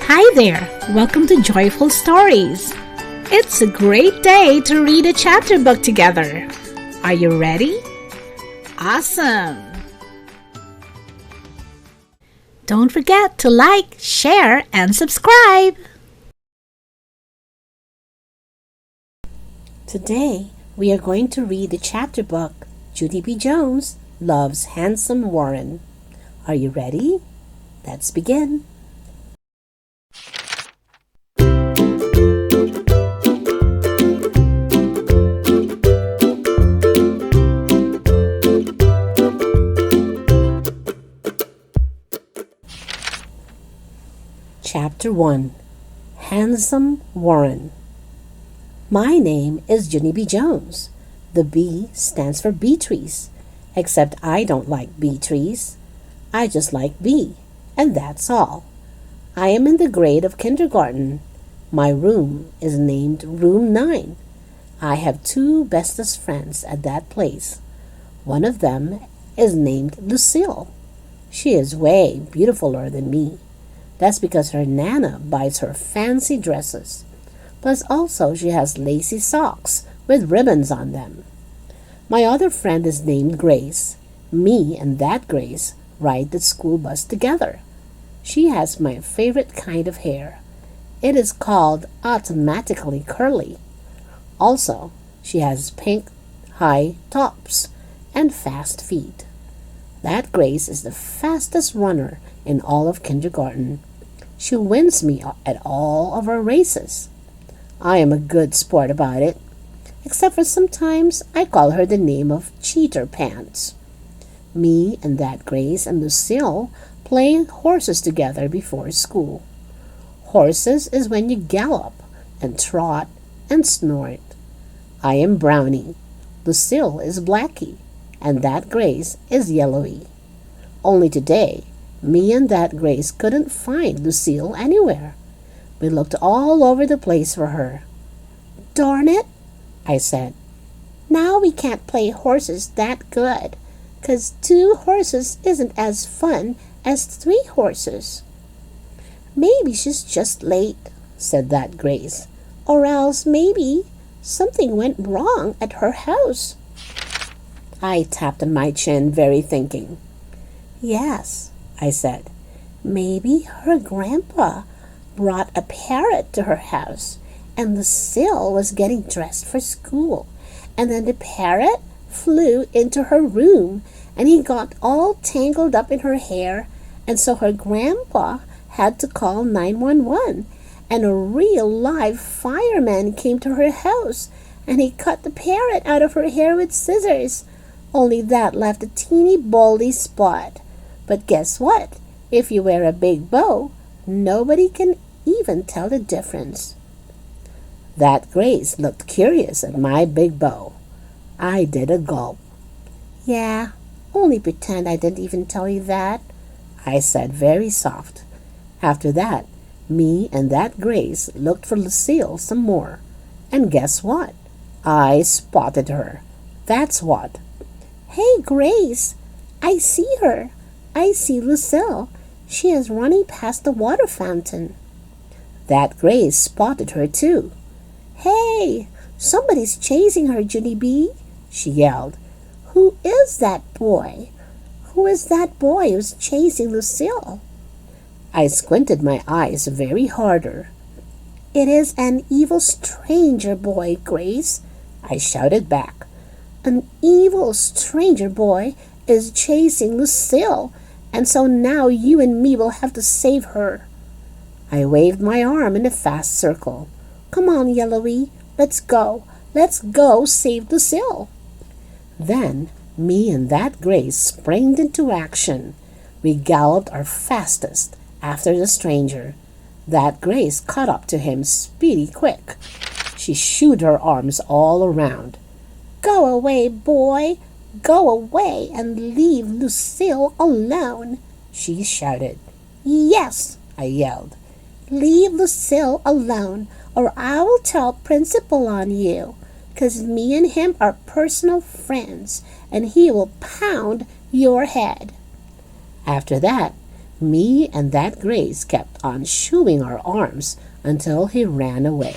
Hi there! Welcome to Joyful Stories. It's a great day to read a chapter book together. Are you ready? Awesome! Don't forget to like, share, and subscribe. Today, we are going to read the chapter book, Junie B. Jones Loves Handsome Warren. Are you ready? Let's begin. Chapter 1. Handsome Warren. My name is Junie B. Jones. The B stands for Beatrice, except I don't like bee trees. I just like bee, and that's all. I am in the grade of kindergarten. My room is named Room 9. I have two bestest friends at that place. One of them is named Lucille. She is way beautifuler than me. That's because her Nana buys her fancy dresses. Plus also she has lacy socks with ribbons on them. My other friend is named Grace. Me and that Grace ride the school bus together. She has my favorite kind of hair. It is called automatically curly. Also, she has pink high tops and fast feet. That Grace is the fastest runner in all of kindergarten. She wins me at all of our races. I am a good sport about it, except for sometimes I call her the name of Cheater Pants. Me and that Grace and Lucille play horses together before school. Horses is when you gallop and trot and snort. I am Brownie. Lucille is Blackie, and that Grace is Yellowy. Only today, me and that Grace couldn't find Lucille anywhere. We looked all over the place for her. "Darn it," I said. "Now we can't play horses that good, 'cause 2 horses isn't as fun as 3 horses." "Maybe she's just late," said that Grace. "Or else maybe something went wrong at her house." I tapped on my chin, very thinking. "Yes," I said, "maybe her grandpa brought a parrot to her house, and Lucille was getting dressed for school, and then the parrot flew into her room, and he got all tangled up in her hair, and so her grandpa had to call 911, and a real live fireman came to her house, and he cut the parrot out of her hair with scissors, only that left a teeny baldy spot. But guess what? If you wear a big bow, nobody can even tell the difference." That Grace looked curious at my big bow. I did a gulp. "Yeah, only pretend I didn't even tell you that," I said very soft. After that, me and that Grace looked for Lucille some more. And guess what? I spotted her. That's what. "Hey, Grace, I see her. I see Lucille. She is running past the water fountain." That Grace spotted her too. "Hey, somebody's chasing her, Junie B," she yelled. "Who is that boy? Who is that boy who's chasing Lucille?" I squinted my eyes very harder. "It is an evil stranger boy, Grace," I shouted back. "An evil stranger boy is chasing Lucille, and so now you and me will have to save her." I waved my arm in a fast circle. "Come on, Yellowy, let's go. Let's go save Lucille." Then me and that Grace sprang into action. We galloped our fastest after the stranger. That Grace caught up to him speedy quick. She shooed her arms all around. "Go away, boy! Go away and leave Lucille alone!" she shouted. "Yes," I yelled. "Leave Lucille alone, or I will tell Principal on you, 'cause me and him are personal friends, and he will pound your head." After that, Me and that Grace kept on shooing our arms until he ran away.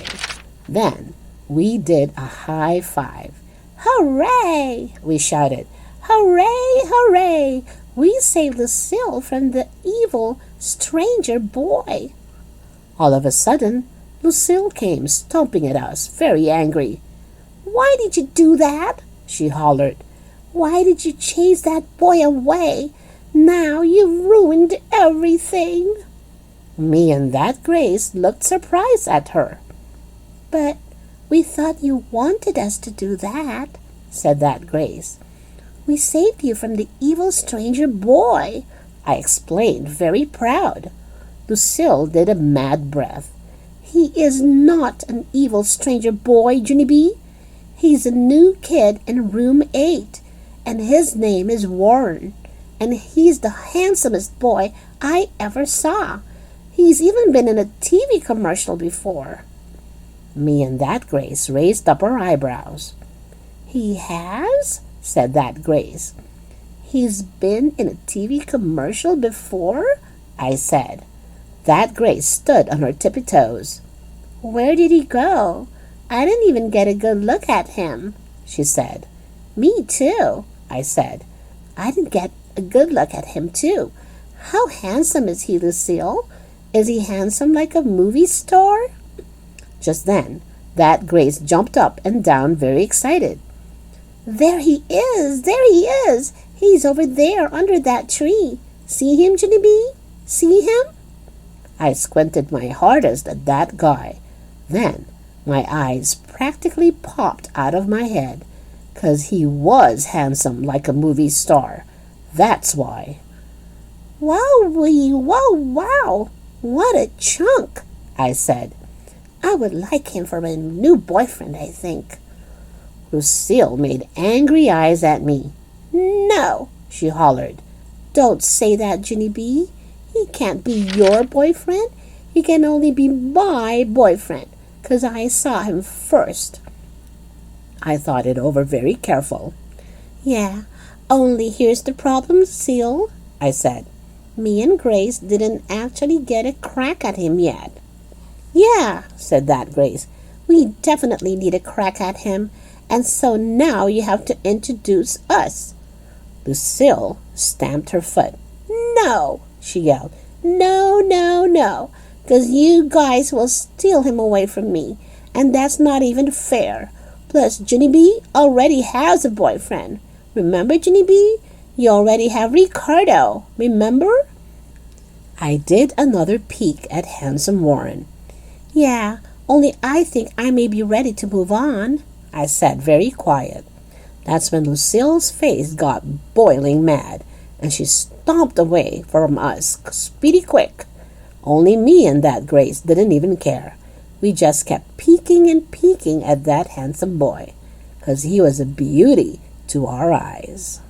Then we did a high five. Hooray! We shouted. Hooray! Hooray! We saved Lucille from the evil stranger boy. All of a sudden, Lucille came stomping at us, very angry. Why did you do that? She hollered. Why did you chase that boy away? Now you've ruined everything. Me and that Grace looked surprised at her. But we thought you wanted us to do that, said that Grace. We saved you from the evil stranger boy, I explained, very proud. Lucille did a mad breath. He is not an evil stranger boy, Junie B. He's a new kid in room 8, and his name is Warren, and he's the handsomest boy I ever saw. He's even been in a TV commercial before. Me and that Grace raised up our eyebrows. He has? Said that Grace. He's been in a TV commercial before? I said. That Grace stood on her tippy toes. Where did he go? I didn't even get a good look at him, she said. Me too, I said. I didn't get a good look at him too. How handsome is he, Lucille? Is he handsome like a movie star? Just then, that Grace jumped up and down very excited. There he is! There he is! He's over there under that tree. See him, Junie B? See him? I squinted my hardest at that guy. Then my eyes practically popped out of my head, 'cause he was handsome like a movie star. That's why. Wowee, wow, wow! What a chunk, I said. I would like him for my new boyfriend, I think. Lucille made angry eyes at me. No, she hollered. Don't say that, Junie B. He can't be your boyfriend. He can only be my boyfriend, 'cause I saw him first. I thought it over very careful. Yeah, only here's the problem, Lucille, I said. Me and Grace didn't actually get a crack at him yet. Yeah, said that Grace. We definitely need a crack at him, and so now you have to introduce us. Lucille stamped her foot. No, she yelled. No, no, no, 'cause you guys will steal him away from me, and that's not even fair. Plus, Junie B already has a boyfriend. Remember, Junie B? You already have Ricardo, remember? I did another peek at handsome Warren. Yeah, only I think I may be ready to move on, I said very quiet. That's when Lucille's face got boiling mad, and she stomped away from us speedy quick. Only me and that Grace didn't even care. We just kept peeking and peeking at that handsome boy, 'cause he was a beauty to our eyes.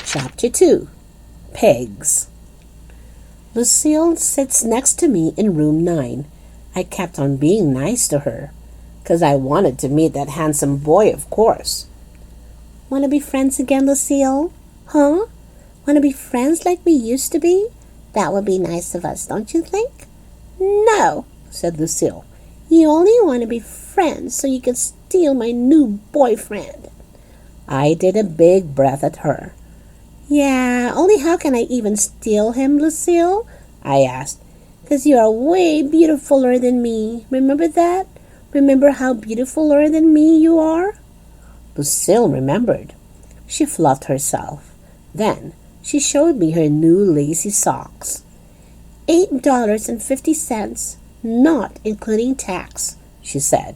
Chapter 2. Pegs. Lucille sits next to me in room 9. I kept on being nice to her, 'cause I wanted to meet that handsome boy, of course. Want to be friends again, Lucille? Huh? Want to be friends like we used to be? That would be nice of us, don't you think? No, said Lucille. You only want to be friends so you can steal my new boyfriend. I did a big breath at her. Yeah, only how can I even steal him, Lucille? I asked. 'Cause you are way beautifuler than me. Remember that? Remember how beautifuler than me you are? Lucille remembered. She fluffed herself. Then she showed me her new lacy socks. $8.50, not including tax, she said.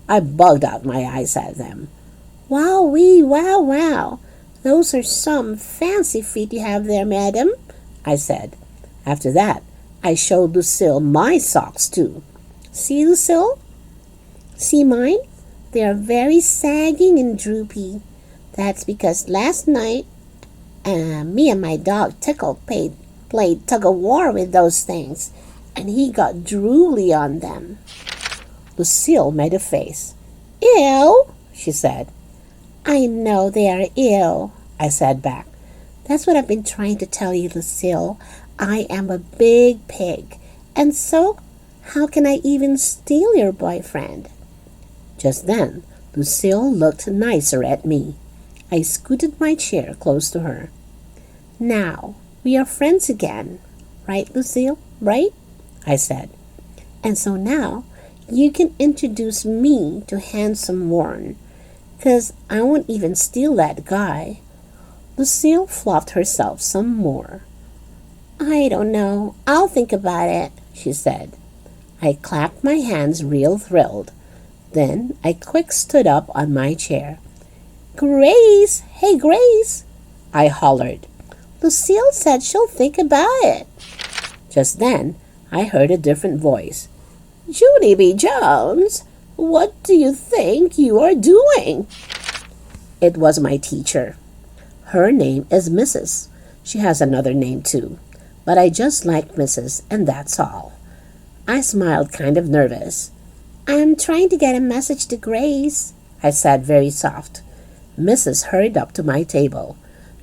I bugged out my eyes at them. Wowee, wow, wow. Those are some fancy feet you have there, madam, I said. After that, I showed Lucille my socks, too. See, Lucille? See mine? They are very sagging and droopy. That's because last night, me and my dog Tickle played tug-of-war with those things, and he got drooly on them. Lucille made a face. Ew, she said. I know they are ew, I said back. That's what I've been trying to tell you, Lucille. I am a big pig, and so how can I even steal your boyfriend? Just then, Lucille looked nicer at me. I scooted my chair close to her. Now, we are friends again, right, Lucille? Right? I said. And so now, you can introduce me to Handsome Warren, 'cause I won't even steal that guy. Lucille fluffed herself some more. I don't know. I'll think about it, she said. I clapped my hands real thrilled. Then I quick stood up on my chair. Grace! Hey, Grace! I hollered. Lucille said she'll think about it. Just then, I heard a different voice. Junie B. Jones, what do you think you are doing? It was my teacher. Her name is Mrs. She has another name too, but I just like Mrs. and that's all. I smiled kind of nervous. I'm trying to get a message to Grace, I said very soft. Mrs. hurried up to my table.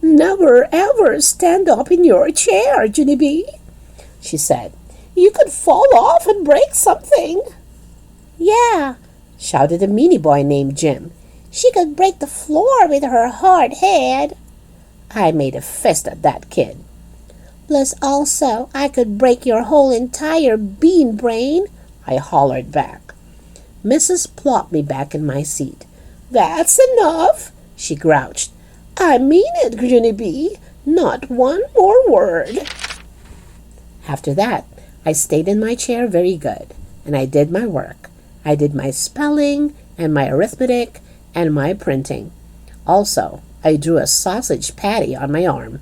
Never ever stand up in your chair, Junie B, she said. You could fall off and break something. Yeah, shouted a meanie boy named Jim. She could break the floor with her hard head. I made a fist at that kid. Plus also, I could break your whole entire bean brain, I hollered back. Mrs. plopped me back in my seat. That's enough, she grouched. I mean it, Junie B. Not one more word. After that, I stayed in my chair very good, and I did my work. I did my spelling, and my arithmetic, and my printing. Also, I drew a sausage patty on my arm.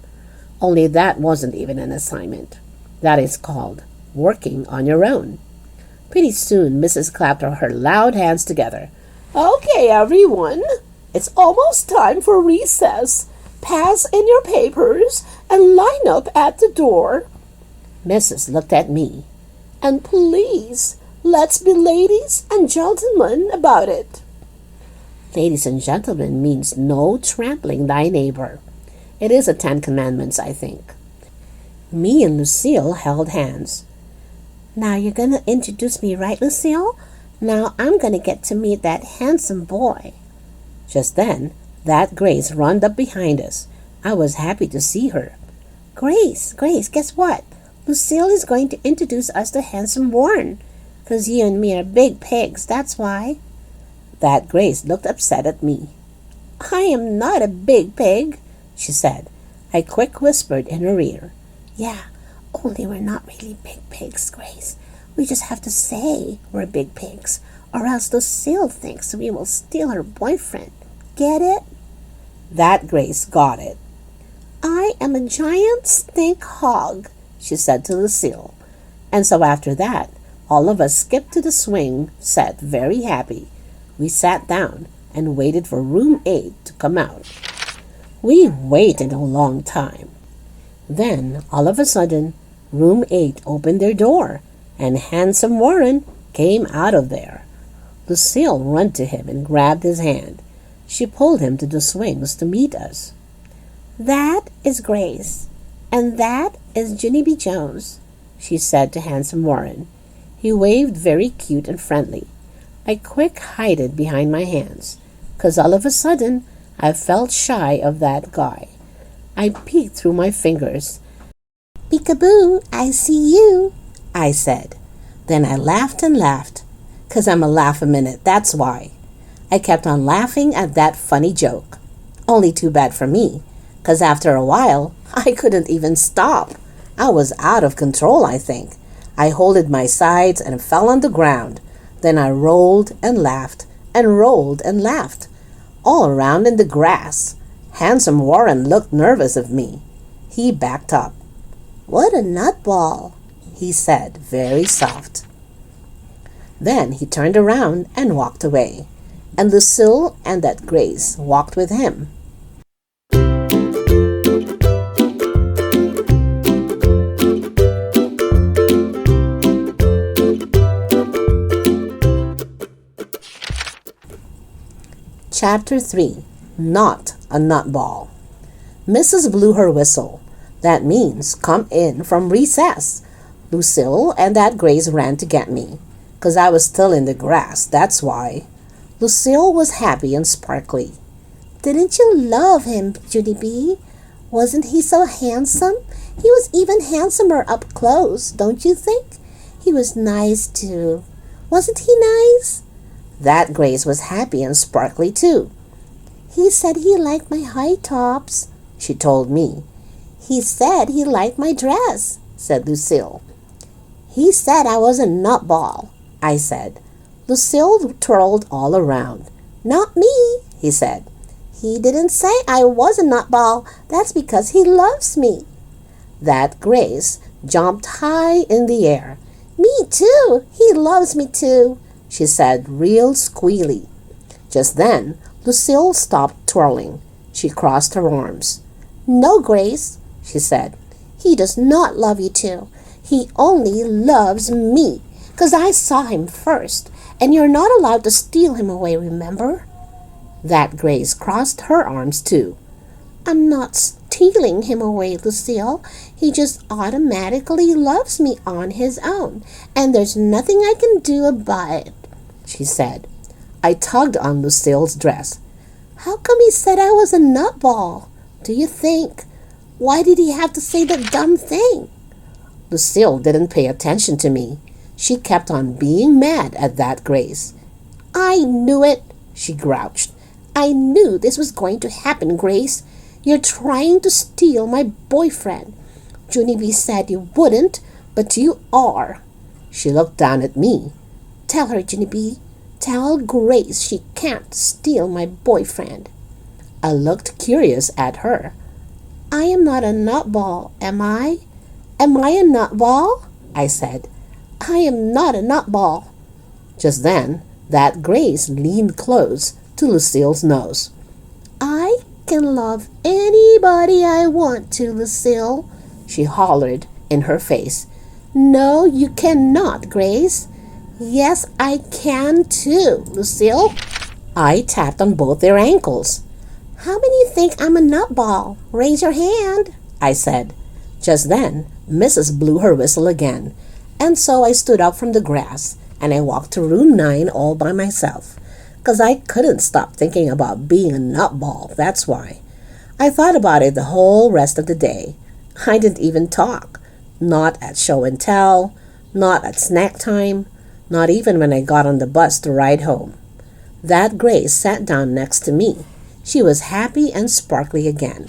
Only that wasn't even an assignment. That is called working on your own. Pretty soon, Mrs. clapped her loud hands together. Okay, everyone, it's almost time for recess. Pass in your papers and line up at the door. Mrs. looked at me. And please, let's be ladies and gentlemen about it. Ladies and gentlemen means no trampling thy neighbor. It is a 10 Commandments, I think. Me and Lucille held hands. Now you're going to introduce me, right, Lucille? Now I'm going to get to meet that handsome boy. Just then, that Grace runned up behind us. I was happy to see her. Grace, guess what? Lucille is going to introduce us to Handsome Warren, 'cause you and me are big pigs, that's why. That Grace looked upset at me. I am not a big pig, she said. I quick whispered in her ear. Yeah, only we're not really big pigs, Grace. We just have to say we're big pigs, or else Lucille thinks we will steal her boyfriend. Get it? That Grace got it. I am a giant stink hog, she said to Lucille. And so after that, all of us skipped to the swing set very happy. We sat down and waited for room 8 to come out. We waited a long time. Then, all of a sudden, room 8 opened their door, and Handsome Warren came out of there. Lucille ran to him and grabbed his hand. She pulled him to the swings to meet us. That is Grace, and that is Junie B. Jones, she said to Handsome Warren. He waved very cute and friendly. I quick hid behind my hands, 'cause all of a sudden I felt shy of that guy. I peeked through my fingers. Peekaboo, I see you, I said. Then I laughed and laughed, 'cause I'm a laugh-a-minute, that's why. I kept on laughing at that funny joke. Only too bad for me, 'cause after a while, I couldn't even stop. I was out of control, I think. I holded my sides and fell on the ground. Then I rolled and laughed and rolled and laughed, all around in the grass. Handsome Warren looked nervous of me. He backed up. What a nutball, he said, very soft. Then he turned around and walked away, and Lucille and that Grace walked with him. Chapter 3. Not a Nutball. Mrs. blew her whistle. That means come in from recess. Lucille and that Grace ran to get me, 'cause I was still in the grass, that's why. Lucille was happy and sparkly. Didn't you love him, Junie B? Wasn't he so handsome? He was even handsomer up close, don't you think? He was nice, too. Wasn't he nice? That Grace was happy and sparkly, too. He said he liked my high tops, she told me. He said he liked my dress, said Lucille. He said I was a nutball, I said. Lucille twirled all around. Not me, he said. He didn't say I was a nutball. That's because he loves me. That Grace jumped high in the air. Me too. He loves me too, she said real squealy. Just then, Lucille stopped twirling. She crossed her arms. No, Grace, she said. He does not love you too. He only loves me, 'cause I saw him first, and you're not allowed to steal him away, remember? That Grace crossed her arms too. I'm not stealing him away, Lucille. He just automatically loves me on his own, and there's nothing I can do about it, she said. I tugged on Lucille's dress. How come he said I was a nutball, do you think? Why did he have to say that dumb thing? Lucille didn't pay attention to me. She kept on being mad at that Grace. I knew it, she grouched. I knew this was going to happen, Grace. You're trying to steal my boyfriend. Junie B said you wouldn't, but you are. She looked down at me. Tell her, Junie B. Tell Grace she can't steal my boyfriend. I looked curious at her. I am not a nutball, am I? Am I a nutball? I said. I am not a nutball. Just then, that Grace leaned close to Lucille's nose. I can love anybody I want to, Lucille, she hollered in her face. No, you cannot, Grace. Yes, I can too, Lucille. I tapped on both their ankles. How many think I'm a nutball? Raise your hand, I said. Just then, Mrs. blew her whistle again, and so I stood up from the grass and I walked to room 9 all by myself, 'cause I couldn't stop thinking about being a nutball, that's why. I thought about it the whole rest of the day. I didn't even talk, not at show and tell, not at snack time, not even when I got on the bus to ride home. That Grace sat down next to me. She was happy and sparkly again.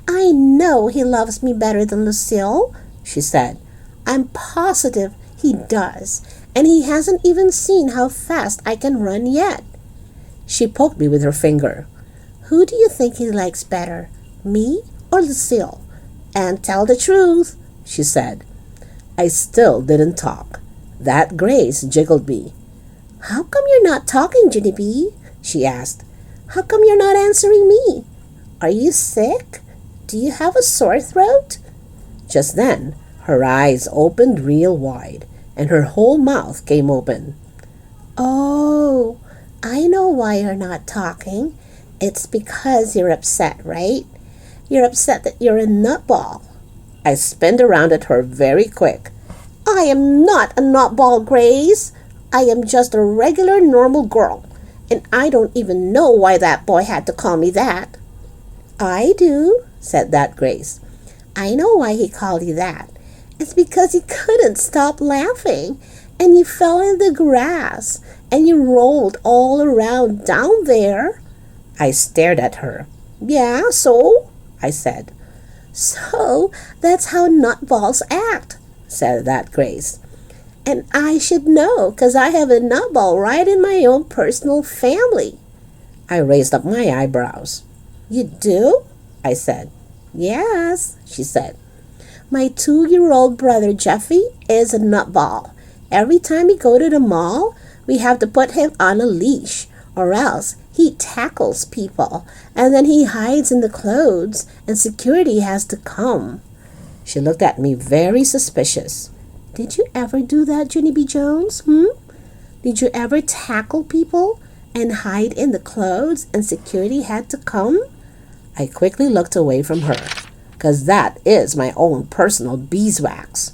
I know he loves me better than Lucille, she said. I'm positive he does, and he hasn't even seen how fast I can run yet. She poked me with her finger. Who do you think he likes better, me or Lucille? And tell the truth, she said. I still didn't talk. That Grace jiggled me. How come you're not talking, Junie B? She asked. How come you're not answering me? Are you sick? Do you have a sore throat? Just then, her eyes opened real wide, and her whole mouth came open. Oh, I know why you're not talking. It's because you're upset, right? You're upset that you're a nutball. I spinned around at her very quick. I am not a nutball, Grace. I am just a regular normal girl, and I don't even know why that boy had to call me that. I do, said that Grace. I know why he called you that. It's because he couldn't stop laughing, and you fell in the grass, and you rolled all around down there. I stared at her. Yeah, so? I said. So that's how nutballs act, said that Grace. And I should know, 'cause I have a nutball right in my own personal family. I raised up my eyebrows. You do? I said. Yes, she said. My 2-year-old brother Jeffy is a nutball. Every time we go to the mall, we have to put him on a leash, or else he tackles people, and then he hides in the clothes, and security has to come. She looked at me very suspicious. Did you ever do that, Junie B. Jones? Did you ever tackle people and hide in the clothes and security had to come? I quickly looked away from her, 'cause that is my own personal beeswax.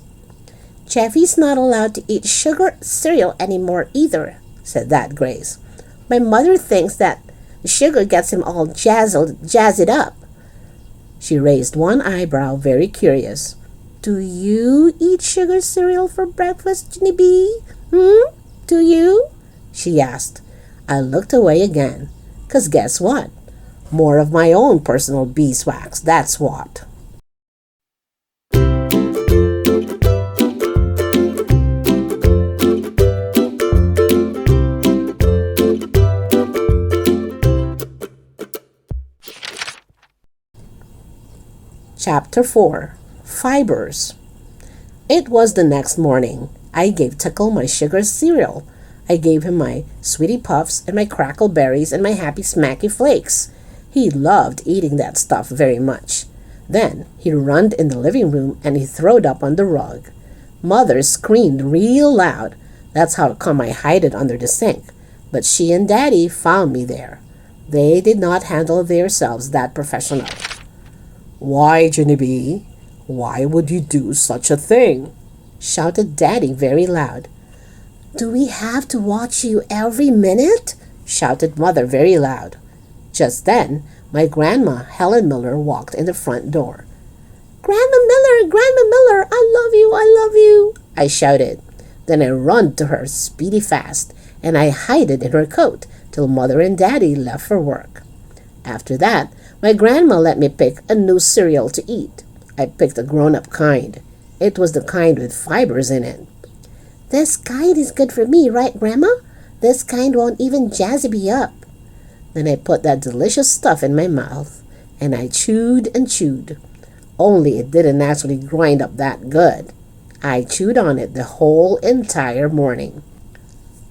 Jeffy's not allowed to eat sugar cereal anymore either, said that Grace. My mother thinks that the sugar gets him all jazzed up. She raised one eyebrow, very curious. Do you eat sugar cereal for breakfast, Junie B? Do you? She asked. I looked away again, 'cause guess what? More of my own personal beeswax, that's what. Chapter 4. Fibers. It was the next morning. I gave Tickle my sugar cereal. I gave him my Sweetie Puffs and my Crackle Berries and my Happy Smacky Flakes. He loved eating that stuff very much. Then he runned in the living room and he throwed up on the rug. Mother screamed real loud. That's how come I hid it under the sink. But she and Daddy found me there. They did not handle themselves that professional. Why, Junie B? Why would you do such a thing? Shouted Daddy very loud. Do we have to watch you every minute? Shouted Mother very loud. Just then, my grandma, Helen Miller, walked in the front door. Grandma Miller, I love you, I shouted. Then I run to her speedy fast, and I hid it in her coat till Mother and Daddy left for work. After that, my grandma let me pick a new cereal to eat. I picked a grown-up kind. It was the kind with fibers in it. This kind is good for me, right, Grandma? This kind won't even jazz me up. Then I put that delicious stuff in my mouth, and I chewed and chewed. Only it didn't actually grind up that good. I chewed on it the whole entire morning.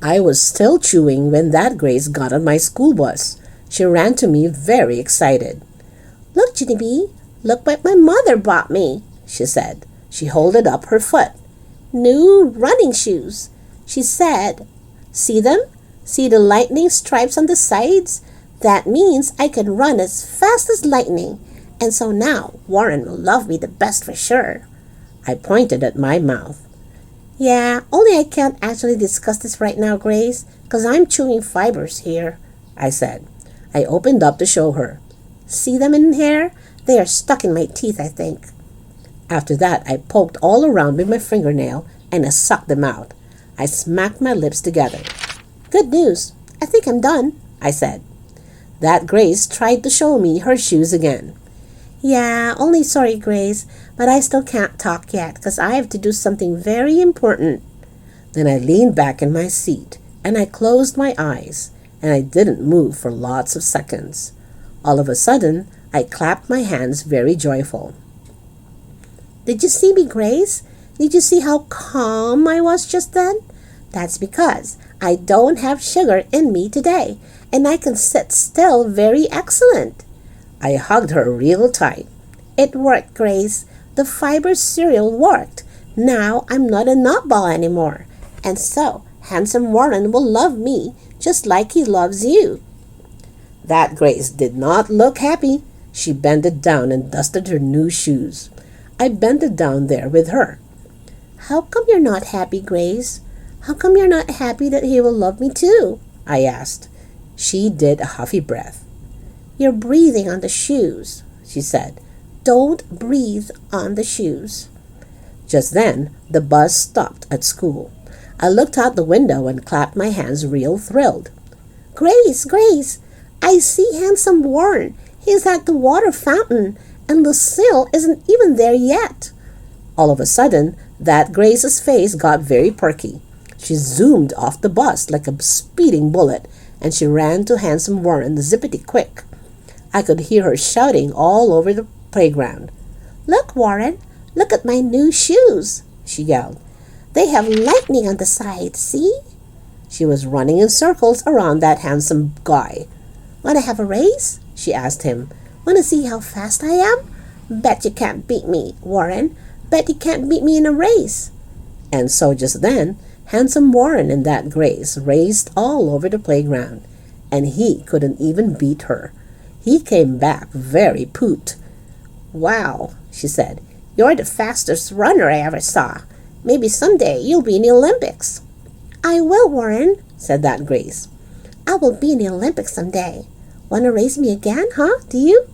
I was still chewing when that Grace got on my school bus. She ran to me very excited. Look, Junie B, look what my mother bought me, she said. She holded up her foot. New running shoes. She said, see them? See the lightning stripes on the sides? That means I can run as fast as lightning. And so now Warren will love me the best for sure. I pointed at my mouth. Yeah, only I can't actually discuss this right now, Grace, 'cause I'm chewing fibers here, I said. I opened up to show her. See them in here? They are stuck in my teeth, I think. After that, I poked all around with my fingernail and I sucked them out. I smacked my lips together. Good news. I think I'm done, I said. That Grace tried to show me her shoes again. Yeah, only sorry, Grace, but I still can't talk yet because I have to do something very important. Then I leaned back in my seat and I closed my eyes and I didn't move for lots of seconds. All of a sudden, I clapped my hands very joyful. Did you see me, Grace? Did you see how calm I was just then? That's because I don't have sugar in me today, and I can sit still very excellent. I hugged her real tight. It worked, Grace. The fiber cereal worked. Now I'm not a nutball anymore. And so, handsome Warren will love me just like he loves you. That Grace did not look happy. She bended down and dusted her new shoes. I bended down there with her. How come you're not happy, Grace? How come you're not happy that he will love me too? I asked. She did a huffy breath. You're breathing on the shoes, she said. Don't breathe on the shoes. Just then, the bus stopped at school. I looked out the window and clapped my hands real thrilled. Grace, I see handsome Warren. He's at the water fountain, and Lucille isn't even there yet. All of a sudden, that Grace's face got very perky. She zoomed off the bus like a speeding bullet, and she ran to handsome Warren zippity quick. I could hear her shouting all over the playground. Look, Warren, look at my new shoes, she yelled. They have lightning on the side, see? She was running in circles around that handsome guy. Want to have a race? She asked him. Want to see how fast I am? Bet you can't beat me, Warren. Bet you can't beat me in a race. And so just then, handsome Warren and that Grace raced all over the playground. and he couldn't even beat her. He came back very poot. "Wow," she said, "you're the fastest runner I ever saw. Maybe someday you'll be in the Olympics." "I will, Warren," said that Grace. "I will be in the Olympics someday. Want to race me again, huh? Do you?"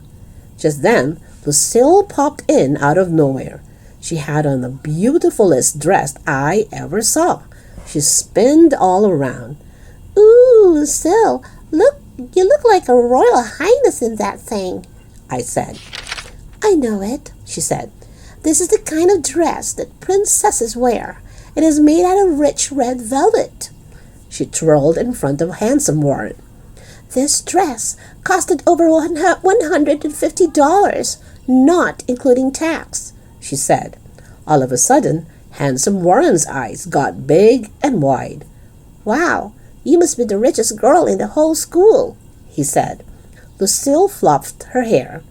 Just then, Lucille popped in out of nowhere. She had on the beautifulest dress I ever saw. She spinned all around. "Ooh, Lucille, you look like a royal highness in that thing," I said. "I know it," she said. "This is the kind of dress that princesses wear. It is made out of rich red velvet." She twirled in front of handsome Warren. "This dress costed over $150, not including tax," she said. All of a sudden, handsome Warren's eyes got big and wide. "Wow, you must be the richest girl in the whole school," he said. Lucille fluffed her hair.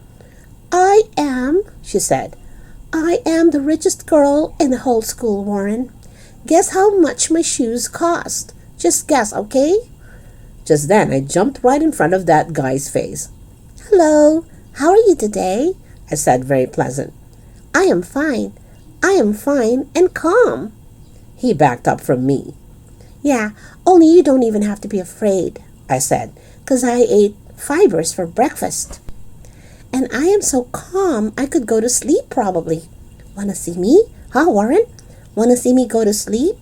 "I am," she said. "I am the richest girl in the whole school, Warren. Guess how much my shoes cost. Just guess, okay?" Just then, I jumped right in front of that guy's face. "Hello, how are you today?" I said, very pleasant. I am fine and calm." He backed up from me. "Yeah, only you don't even have to be afraid," I said, "'cause I ate fibers for breakfast. And I am so calm I could go to sleep probably. Wanna see me? Huh, Warren? Wanna see me go to sleep?"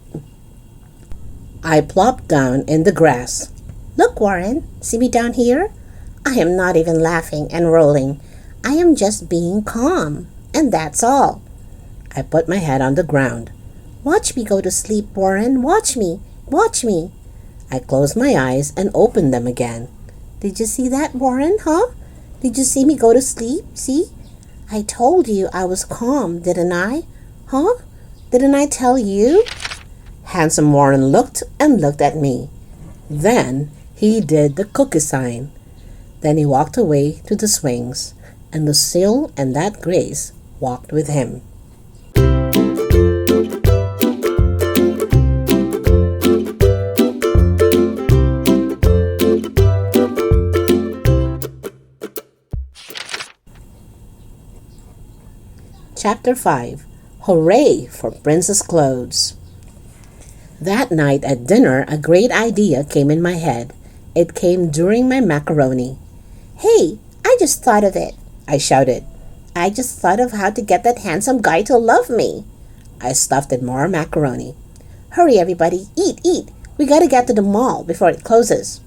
I plopped down in the grass. "Look, Warren, see me down here? I am not even laughing and rolling. I am just being calm, and that's all." I put my head on the ground. "Watch me go to sleep, Warren. Watch me. Watch me." I closed my eyes and opened them again. "Did you see that, Warren, huh? Did you see me go to sleep? See? I told you I was calm, didn't I? Huh? Didn't I tell you?" Handsome Warren looked and looked at me. Then he did the cookie sign. Then he walked away to the swings, and Lucille and that Grace walked with him. Chapter 5. Hooray for Princess Clothes. That night at dinner, a great idea came in my head. It came during my macaroni. "Hey, I just thought of it," I shouted. "I just thought of how to get that handsome guy to love me." I stuffed in more macaroni. "Hurry, everybody, eat, eat. We gotta get to the mall before it closes."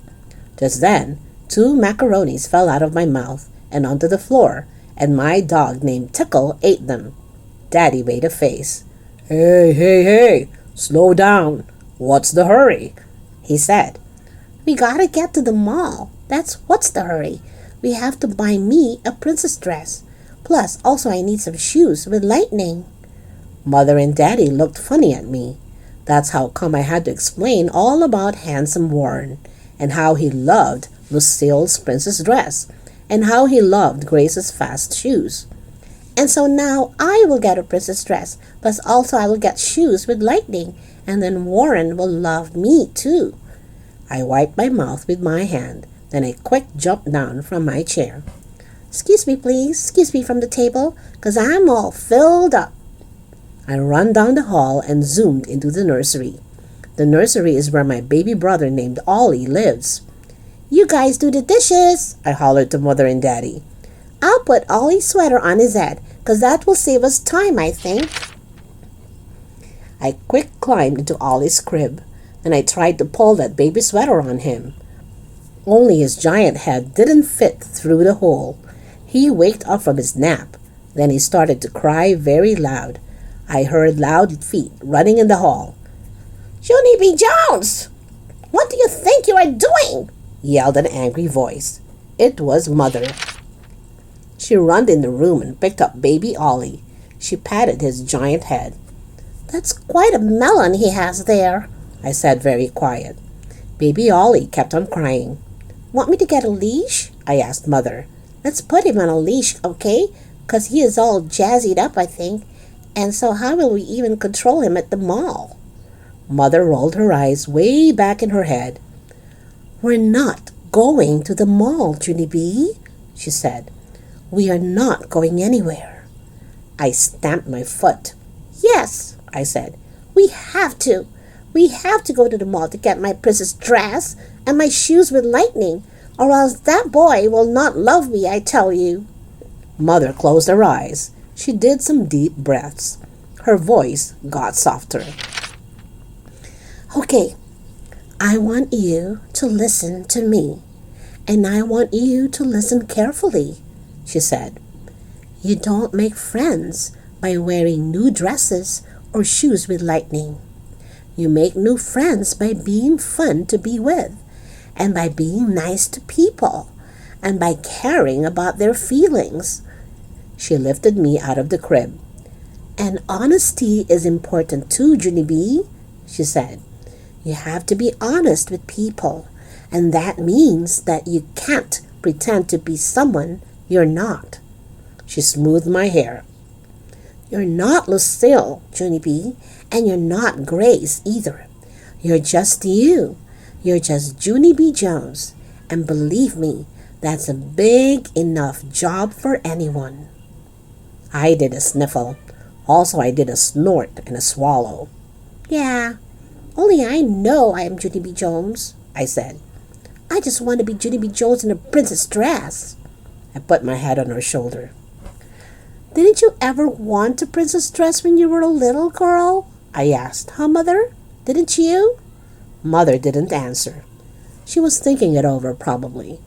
Just then, 2 macaronis fell out of my mouth and onto the floor, and my dog named Tickle ate them. Daddy made a face. Hey, slow down. What's the hurry?" he said. "We gotta get to the mall. That's what's the hurry. We have to buy me a princess dress. Plus, also I need some shoes with lightning." Mother and Daddy looked funny at me. That's how come I had to explain all about handsome Warren, and how he loved Lucille's princess dress, and how he loved Grace's fast shoes. "And so now I will get a princess dress, plus also I will get shoes with lightning, and then Warren will love me too." I wiped my mouth with my hand, then I quick jumped down from my chair. "Excuse me, please. Excuse me from the table, 'cause I'm all filled up." I ran down the hall and zoomed into the nursery. The nursery is where my baby brother named Ollie lives. "You guys do the dishes," I hollered to Mother and Daddy. "I'll put Ollie's sweater on his head, 'cause that will save us time, I think." I quick climbed into Ollie's crib, and I tried to pull that baby sweater on him. Only his giant head didn't fit through the hole. He waked up from his nap. Then he started to cry very loud. I heard loud feet running in the hall. "Junie B. Jones! What do you think you are doing?" yelled an angry voice. It was Mother. She ran in the room and picked up baby Ollie. She patted his giant head. "That's quite a melon he has there," I said very quiet. Baby Ollie kept on crying. "Want me to get a leash?" I asked Mother. "Let's put him on a leash, okay? 'Cause he is all jazzied up, I think. And so how will we even control him at the mall?" Mother rolled her eyes way back in her head. "We're not going to the mall, Junie B," she said. "We are not going anywhere." I stamped my foot. "Yes," I said. "We have to. We have to go to the mall to get my princess dress and my shoes with lightning, or else that boy will not love me, I tell you." Mother closed her eyes. She did some deep breaths. Her voice got softer. "Okay, I want you to listen to me, and I want you to listen carefully," she said. "You don't make friends by wearing new dresses or shoes with lightning. You make new friends by being fun to be with, and by being nice to people, and by caring about their feelings." She lifted me out of the crib. "And honesty is important too, Junie B," she said. "You have to be honest with people, and that means that you can't pretend to be someone you're not." She smoothed my hair. "You're not Lucille, Junie B, and you're not Grace either. You're just you. You're just Junie B. Jones, and believe me, that's a big enough job for anyone." I did a sniffle. Also, I did a snort and a swallow. "Yeah, only I know I am Junie B. Jones," I said. "I just want to be Junie B. Jones in a princess dress." I put my head on her shoulder. "Didn't you ever want a princess dress when you were a little girl?" I asked. "Huh, Mother? Didn't you?" Mother didn't answer. She was thinking it over, probably.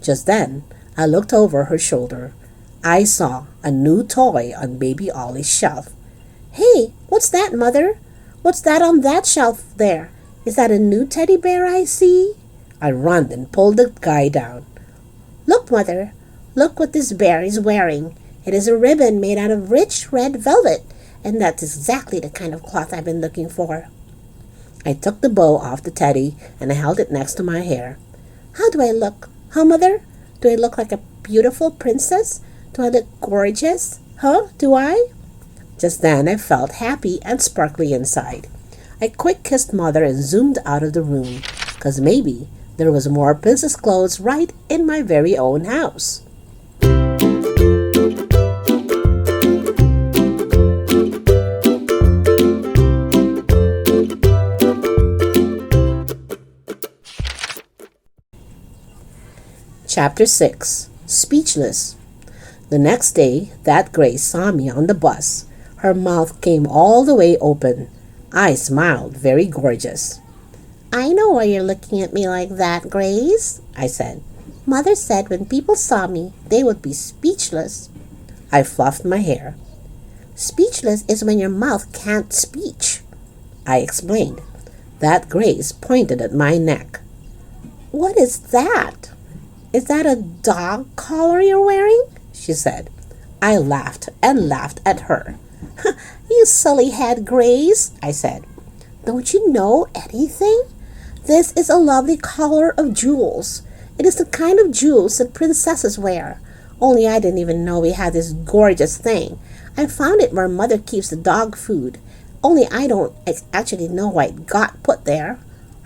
Just then, I looked over her shoulder. I saw a new toy on Baby Ollie's shelf. "Hey, what's that, Mother? What's that on that shelf there? Is that a new teddy bear I see?" I ran and pulled the guy down. "Look, Mother. Look what this bear is wearing. It is a ribbon made out of rich red velvet, and that's exactly the kind of cloth I've been looking for." I took the bow off the teddy and I held it next to my hair. "How do I look? Huh, Mother? Do I look like a beautiful princess? Do I look gorgeous? Huh? Do I?" Just then I felt happy and sparkly inside. I quick kissed Mother and zoomed out of the room, 'cause maybe there was more princess clothes right in my very own house. Chapter 6. Speechless. The next day, that Grace saw me on the bus. Her mouth came all the way open. I smiled, very gorgeous. "I know why you're looking at me like that, Grace," I said. "Mother said when people saw me, they would be speechless." I fluffed my hair. "Speechless is when your mouth can't speech," I explained. That Grace pointed at my neck. "What is that? Is that a dog collar you're wearing?" she said. I laughed and laughed at her. "You silly head, Grace," I said. "Don't you know anything? This is a lovely collar of jewels. It is the kind of jewels that princesses wear. Only I didn't even know we had this gorgeous thing. I found it where Mother keeps the dog food. Only I don't actually know why it got put there."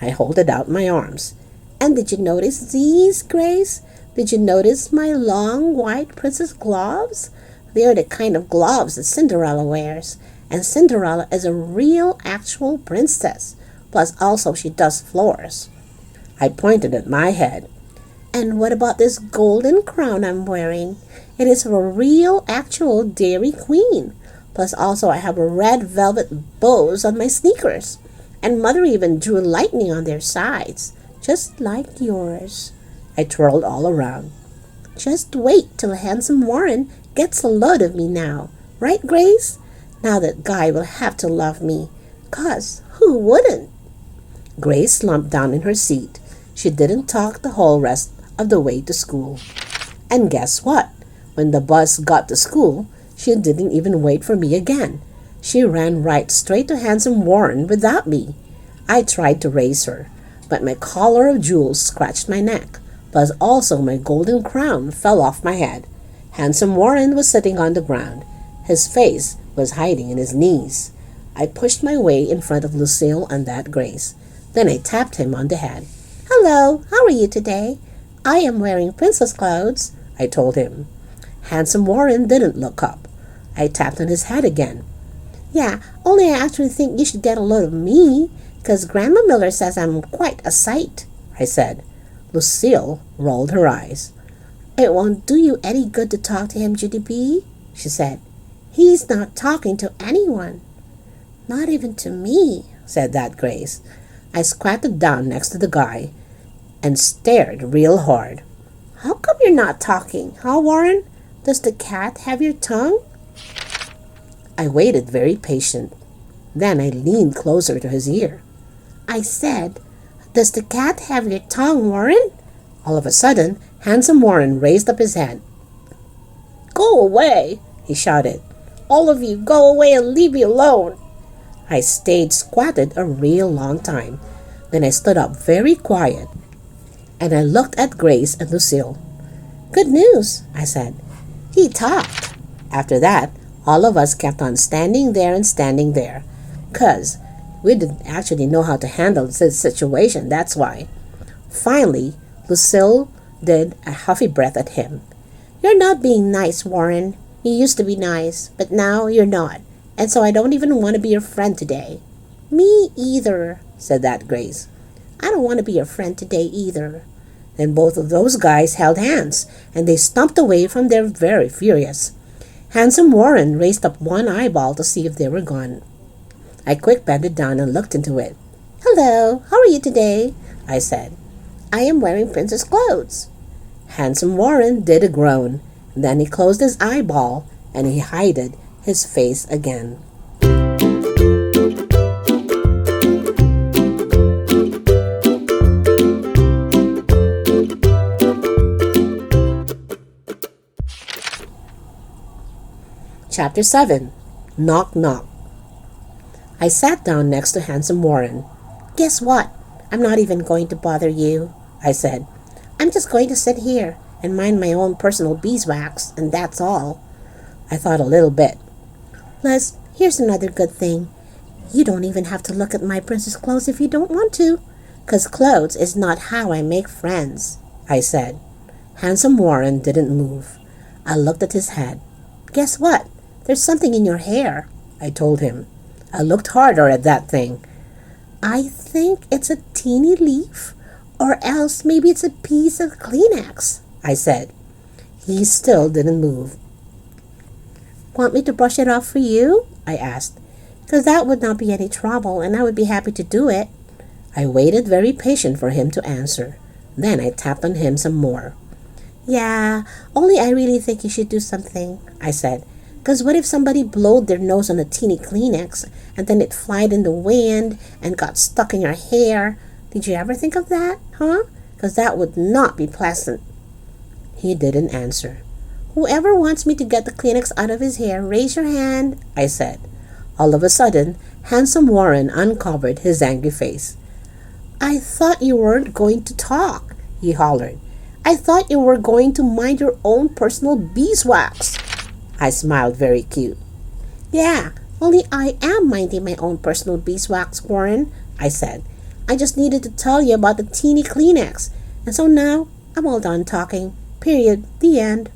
I holded out my arms. "And did you notice these, Grace? Did you notice my long white princess gloves? They are the kind of gloves that Cinderella wears. And Cinderella is a real, actual princess. Plus, also, she does floors." I pointed at my head. "And what about this golden crown I'm wearing? It is of a real, actual Dairy Queen. Plus, also, I have a red velvet bows on my sneakers. And Mother even drew lightning on their sides, just like yours." I twirled all around. "Just wait till Handsome Warren gets a load of me now. Right, Grace? Now that guy will have to love me. 'Cause who wouldn't?" Grace slumped down in her seat. She didn't talk the whole rest of the way to school. And guess what? When the bus got to school, she didn't even wait for me again. She ran right straight to Handsome Warren without me. I tried to raise her, but my collar of jewels scratched my neck. Plus also my golden crown fell off my head. Handsome Warren was sitting on the ground. His face was hiding in his knees. I pushed my way in front of Lucille and that Grace. Then I tapped him on the head. "Hello, how are you today? I am wearing princess clothes, I told him. Handsome Warren didn't look up. I tapped on his head again. Yeah, only I actually think you should get a load of me, 'cause Grandma Miller says I'm quite a sight, I said. Lucille rolled her eyes. It won't do you any good to talk to him, Junie B, she said. He's not talking to anyone. Not even to me, said that Grace. I squatted down next to the guy and stared real hard. How come you're not talking, huh, Warren? Does the cat have your tongue? I waited very patient. Then I leaned closer to his ear. I said, Does the cat have your tongue, Warren? All of a sudden, Handsome Warren raised up his head. Go away, he shouted. All of you, go away and leave me alone. I stayed squatted a real long time. Then I stood up very quiet, and I looked at Grace and Lucille. Good news, I said. He talked. After that, all of us kept on standing there, 'cause we didn't actually know how to handle this situation, that's why. Finally, Lucille did a huffy breath at him. You're not being nice, Warren. You used to be nice, but now you're not, and so I don't even want to be your friend today. Me either, said that Grace. I don't want to be your friend today either. Then both of those guys held hands, and they stomped away from there very furious. Handsome Warren raised up one eyeball to see if they were gone. I quick bended down and looked into it. Hello, how are you today? I said. I am wearing princess clothes. Handsome Warren did a groan. Then he closed his eyeball and he hid his face again. Chapter 7. Knock Knock. I sat down next to Handsome Warren. Guess what? I'm not even going to bother you, I said. I'm just going to sit here and mind my own personal beeswax, and that's all. I thought a little bit. Plus, here's another good thing. You don't even have to look at my princess clothes if you don't want to, 'cause clothes is not how I make friends, I said. Handsome Warren didn't move. I looked at his head. Guess what? There's something in your hair, I told him. I looked harder at that thing. I think it's a teeny leaf, or else maybe it's a piece of Kleenex, I said. He still didn't move. Want me to brush it off for you? I asked. 'Cause that would not be any trouble, and I would be happy to do it. I waited very patient for him to answer. Then I tapped on him some more. Yeah, only I really think you should do something, I said. 'Cause what if somebody blowed their nose on a teeny Kleenex, and then it flied in the wind and got stuck in your hair? Did you ever think of that, huh? 'Cause that would not be pleasant. He didn't answer. Whoever wants me to get the Kleenex out of his hair, raise your hand, I said. All of a sudden, Handsome Warren uncovered his angry face. I thought you weren't going to talk, he hollered. I thought you were going to mind your own personal beeswax. I smiled very cute. Yeah, only I am minding my own personal beeswax, Warren, I said. I just needed to tell you about the teeny Kleenex, and so now I'm all done talking. Period. The end.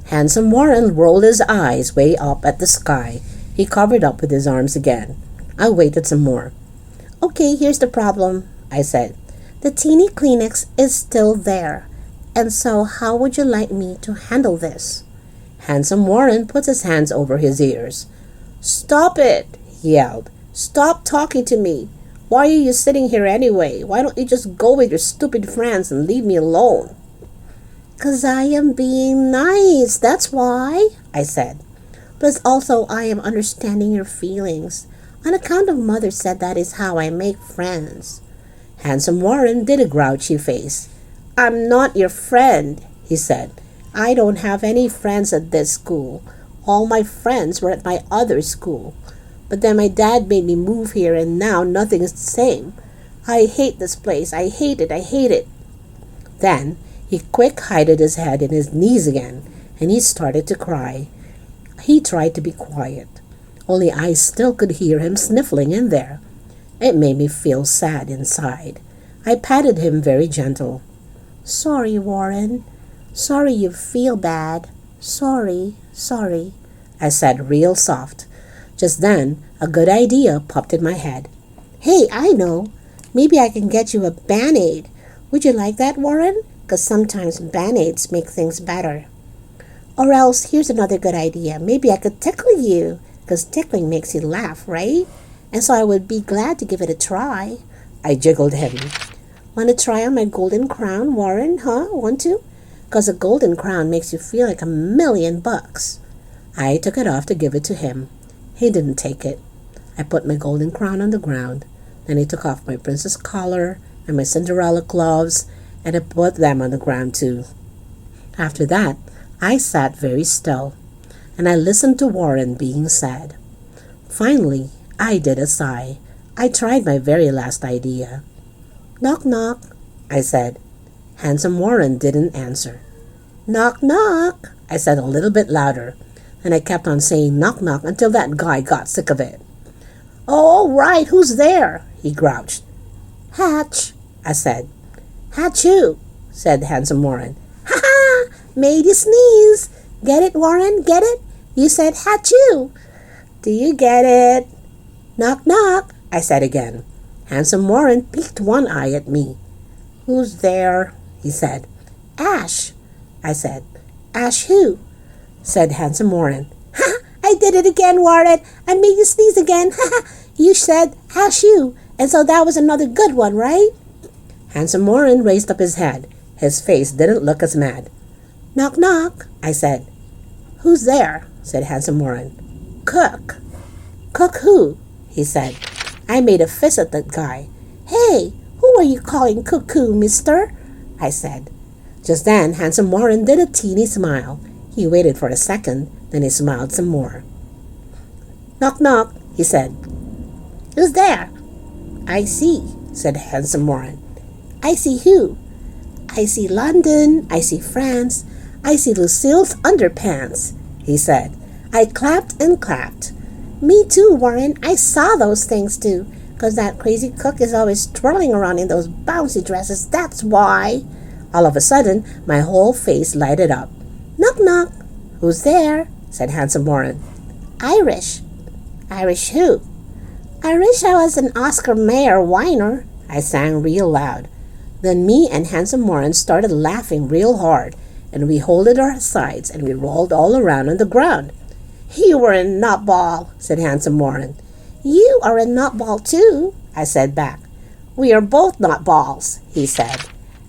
Handsome Warren rolled his eyes way up at the sky. He covered up with his arms again. I waited some more. Okay, here's the problem, I said. The teeny Kleenex is still there, and so how would you like me to handle this? Handsome Warren put his hands over his ears. Stop it, he yelled. Stop talking to me. Why are you sitting here anyway? Why don't you just go with your stupid friends and leave me alone? 'Cause I am being nice, that's why, I said. Plus also I am understanding your feelings. On account of Mother said that is how I make friends. Handsome Warren did a grouchy face. I'm not your friend, he said. I don't have any friends at this school. All my friends were at my other school. But then my dad made me move here, and now nothing is the same. I hate this place. I hate it. I hate it. Then he quick hid his head in his knees again, and he started to cry. He tried to be quiet, only I still could hear him sniffling in there. It made me feel sad inside. I patted him very gentle. Sorry, Warren. Sorry you feel bad. Sorry, I said real soft. Just then, a good idea popped in my head. Hey, I know. Maybe I can get you a Band-Aid. Would you like that, Warren? 'Cause sometimes Band-Aids make things better. Or else, here's another good idea. Maybe I could tickle you, 'cause tickling makes you laugh, right? And so I would be glad to give it a try. I jiggled him. Want to try on my golden crown, Warren, huh? Want to? 'Cause a golden crown makes you feel like $1,000,000. I took it off to give it to him. He didn't take it. I put my golden crown on the ground. Then he took off my princess collar and my Cinderella gloves, and I put them on the ground too. After that, I sat very still, and I listened to Warren being sad. Finally, I did a sigh. I tried my very last idea. Knock, knock, I said. Handsome Warren didn't answer. Knock, knock, I said a little bit louder, and I kept on saying knock, knock until that guy got sick of it. Oh, all right, who's there? He grouched. Hatch, I said. Hatchoo, said Handsome Warren. Ha ha, made you sneeze. Get it, Warren, get it? You said hatchoo. Do you get it? Knock, knock, I said again. Handsome Warren peeked one eye at me. Who's there? He said. Ash, I said. Ash who? Said Handsome Warren. Ha! I did it again, Warren. I made you sneeze again. Ha ha! You said Ash you, and so that was another good one, right? Handsome Warren raised up his head. His face didn't look as mad. Knock, knock, I said. Who's there? Said Handsome Warren. Cook. Cook who? He said. I made a fist at that guy. Hey, who are you calling cuckoo, mister? I said. Just then, Handsome Warren did a teeny smile. He waited for a second, then he smiled some more. Knock, knock, he said. Who's there? I see, said Handsome Warren. I see who? I see London, I see France, I see Lucille's underpants, he said. I clapped and clapped. Me too, Warren. I saw those things too. 'Cause that crazy cook is always twirling around in those bouncy dresses. That's why. All of a sudden, my whole face lighted up. Knock, knock. Who's there? Said Handsome Warren. Irish. Irish who? I wish I was an Oscar Mayer whiner. I sang real loud. Then me and Handsome Warren started laughing real hard, and we holded our sides and we rolled all around on the ground. You were a nutball, said Handsome Warren. You are a nutball too, I said back. We are both nutballs, he said.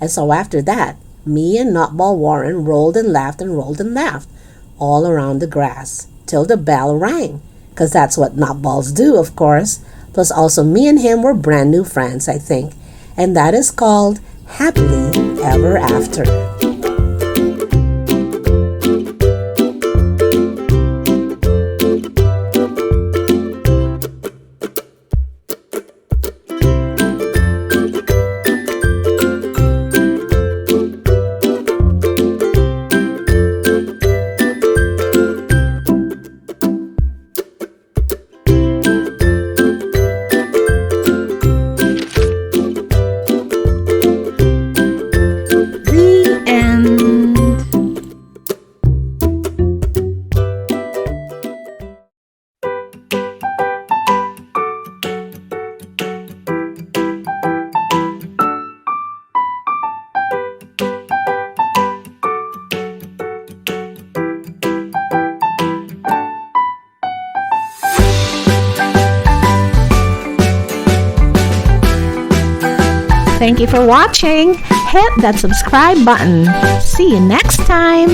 And so after that, me and Nutball Warren rolled and laughed all around the grass, till the bell rang, 'cause that's what nutballs do, of course. Plus also me and him were brand new friends, I think, and that is called Happily Ever After. Thank you for watching. Hit that subscribe button. See you next time.